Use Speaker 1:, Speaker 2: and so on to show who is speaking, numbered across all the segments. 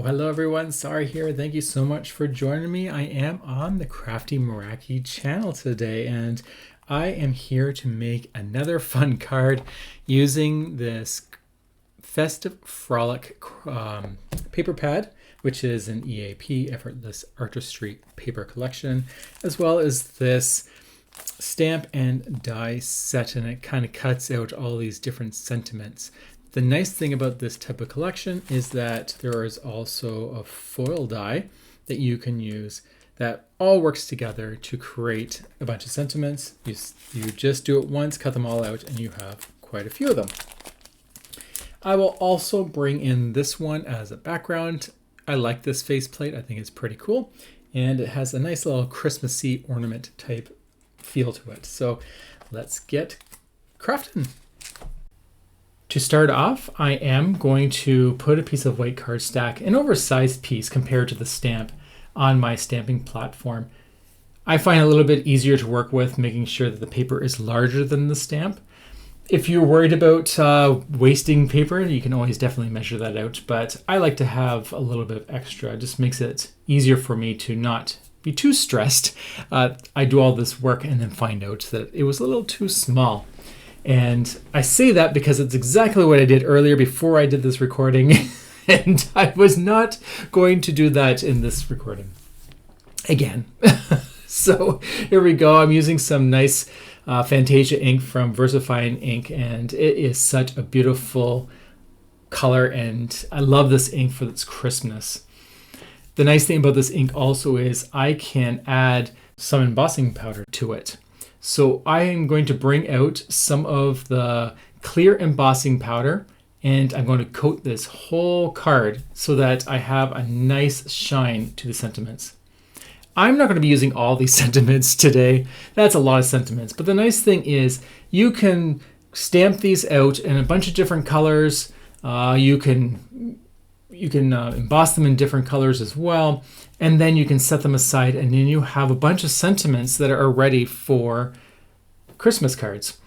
Speaker 1: Hello everyone, Sorry here. Thank you so much for joining me. I am on the Crafty Meraki channel today, and I am here to make another fun card using this Festive Frolic paper pad, which is an EAP, Effortless Artistry paper collection, as well as this stamp and die set, and it kind of cuts out all these different sentiments. The nice thing about this type of collection is that there is also a foil die that you can use that all works together to create a bunch of sentiments. You just do it once, cut them all out, and you have quite a few of them. I will also bring in this one as a background. I like this faceplate. I think it's pretty cool, and it has a nice little Christmassy ornament type feel to it. So let's get crafting. To start off, I am going to put a piece of white cardstock, an oversized piece compared to the stamp, on my stamping platform. I find it a little bit easier to work with, making sure that the paper is larger than the stamp. If you're worried about wasting paper, you can always definitely measure that out, but I like to have a little bit of extra. It just makes it easier for me to not be too stressed. I do all this work and then find out that it was a little too small. And I say that because it's exactly what I did earlier before I did this recording. And I was not going to do that in this recording again. So here we go. I'm using some nice Fantasia ink from VersaFine Ink, and it is such a beautiful color, and I love this ink for its crispness. The nice thing about this ink also is I can add some embossing powder to it. So I am going to bring out some of the clear embossing powder, and I'm going to coat this whole card so that I have a nice shine to the sentiments. I'm not going to be using all these sentiments today. That's a lot of sentiments. But the nice thing is you can stamp these out in a bunch of different colors. You can emboss them in different colors as well. And then you can set them aside, and then you have a bunch of sentiments that are ready for Christmas cards.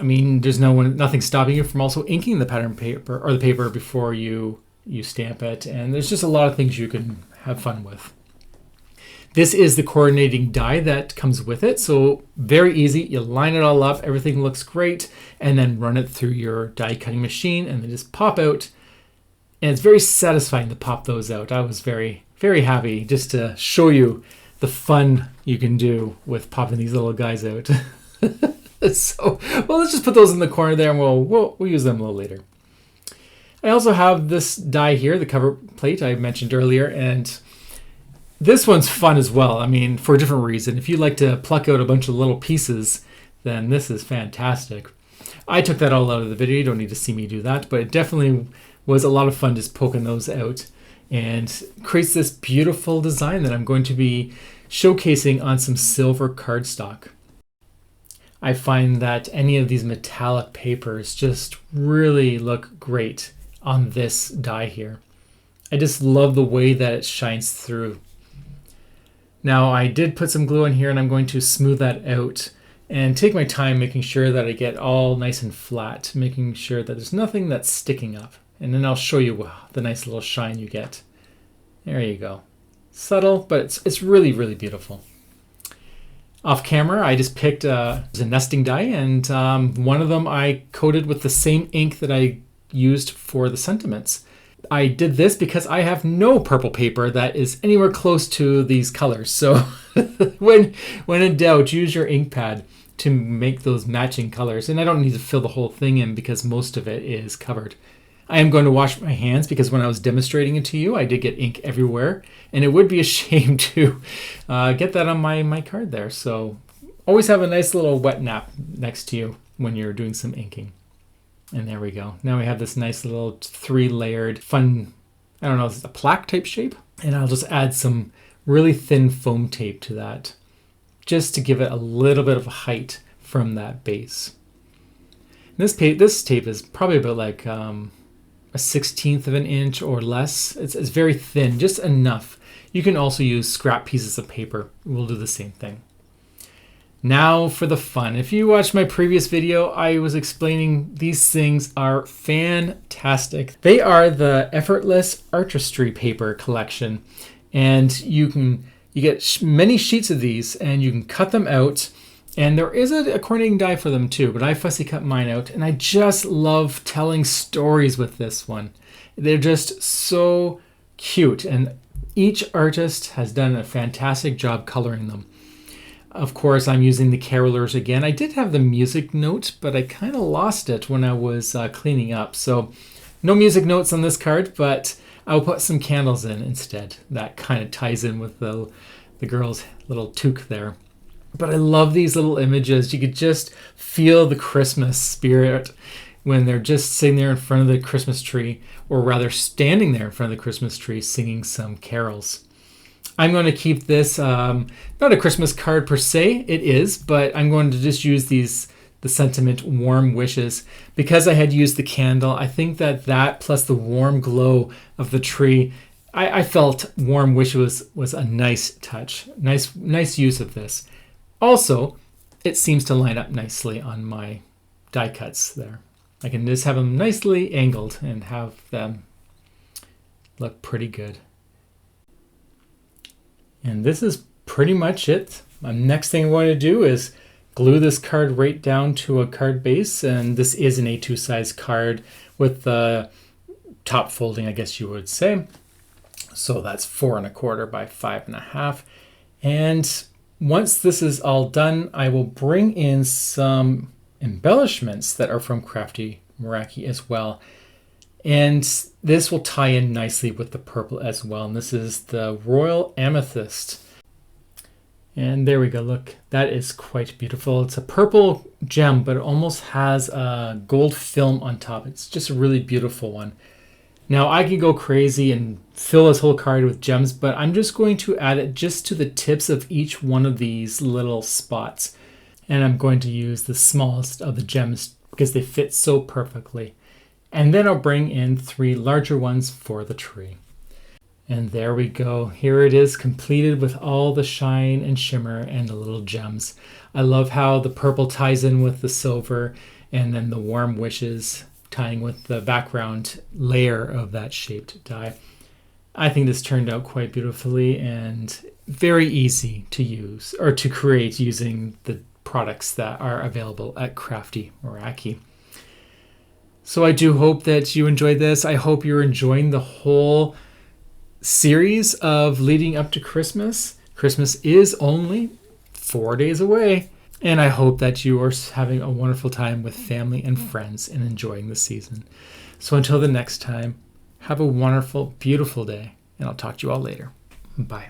Speaker 1: I mean, there's nothing stopping you from also inking the pattern paper or the paper before you stamp it. And there's just a lot of things you can have fun with. This is the coordinating die that comes with it. So very easy. You line it all up. Everything looks great. And then run it through your die cutting machine and then just pop out. And it's very satisfying to pop those out. I was very, very happy just to show you the fun you can do with popping these little guys out. So, well, let's just put those in the corner there, and we'll use them a little later. I also have this die here, the cover plate I mentioned earlier, and this one's fun as well. I mean, for a different reason. If you like to pluck out a bunch of little pieces, then this is fantastic. I took that all out of the video. You don't need to see me do that, but it definitely was a lot of fun just poking those out, and creates this beautiful design that I'm going to be showcasing on some silver cardstock. I find that any of these metallic papers just really look great on this die here. I just love the way that it shines through. Now, I did put some glue in here, and I'm going to smooth that out and take my time making sure that I get all nice and flat, making sure that there's nothing that's sticking up. And then I'll show you the nice little shine you get. There you go. Subtle, but it's really, really beautiful. Off camera, I just picked a nesting die, and one of them I coated with the same ink that I used for the sentiments. I did this because I have no purple paper that is anywhere close to these colors. So when in doubt, use your ink pad to make those matching colors. And I don't need to fill the whole thing in because most of it is covered. I am going to wash my hands because when I was demonstrating it to you, I did get ink everywhere, and it would be a shame to get that on my card there. So always have a nice little wet nap next to you when you're doing some inking. And there we go. Now we have this nice little 3-layered fun, I don't know, it's a plaque type shape. And I'll just add some really thin foam tape to that just to give it a little bit of height from that base. This tape is probably about like a 1/16 of an inch or less. It's very thin, just enough. You can also use scrap pieces of paper. We'll do the same thing. Now for the fun. If you watched my previous video, I was explaining these things are fantastic. They are the Effortless Artistry Paper Collection. And you get many sheets of these and you can cut them out. And there is a coordinating die for them too, but I fussy cut mine out. And I just love telling stories with this one. They're just so cute. And each artist has done a fantastic job coloring them. Of course, I'm using the carolers again. I did have the music note, but I kind of lost it when I was cleaning up. So no music notes on this card, but I'll put some candles in instead. That kind of ties in with the girl's little toque there. But I love these little images. You could just feel the Christmas spirit when they're just sitting there in front of the Christmas tree, or rather standing there in front of the Christmas tree singing some carols. I'm going to keep this, not a Christmas card per se, it is, but I'm going to just use the sentiment warm wishes. Because I had used the candle, I think that plus the warm glow of the tree, I felt warm wishes was a nice touch, nice use of this. Also, it seems to line up nicely on my die cuts there. I can just have them nicely angled and have them look pretty good. And this is pretty much it. Next thing I'm going to do is glue this card right down to a card base. And this is an A2 size card with the top folding, I guess you would say. So that's 4 1/4 by 5 1/2. And once this is all done, I will bring in some embellishments that are from Crafty Meraki as well. And this will tie in nicely with the purple as well. And this is the Royal Amethyst. And there we go. Look, that is quite beautiful. It's a purple gem, but it almost has a gold film on top. It's just a really beautiful one. Now I could go crazy and fill this whole card with gems, but I'm just going to add it just to the tips of each one of these little spots. And I'm going to use the smallest of the gems because they fit so perfectly. And then I'll bring in 3 larger ones for the tree. And there we go. Here it is completed with all the shine and shimmer and the little gems. I love how the purple ties in with the silver and then the warm wishes tying with the background layer of that shaped die. I think this turned out quite beautifully and very easy to use or to create using the products that are available at Crafty Meraki. So I do hope that you enjoyed this. I hope you're enjoying the whole series of leading up to Christmas. Christmas is only 4 days away. And I hope that you are having a wonderful time with family and friends and enjoying the season. So until the next time, have a wonderful, beautiful day. And I'll talk to you all later. Bye.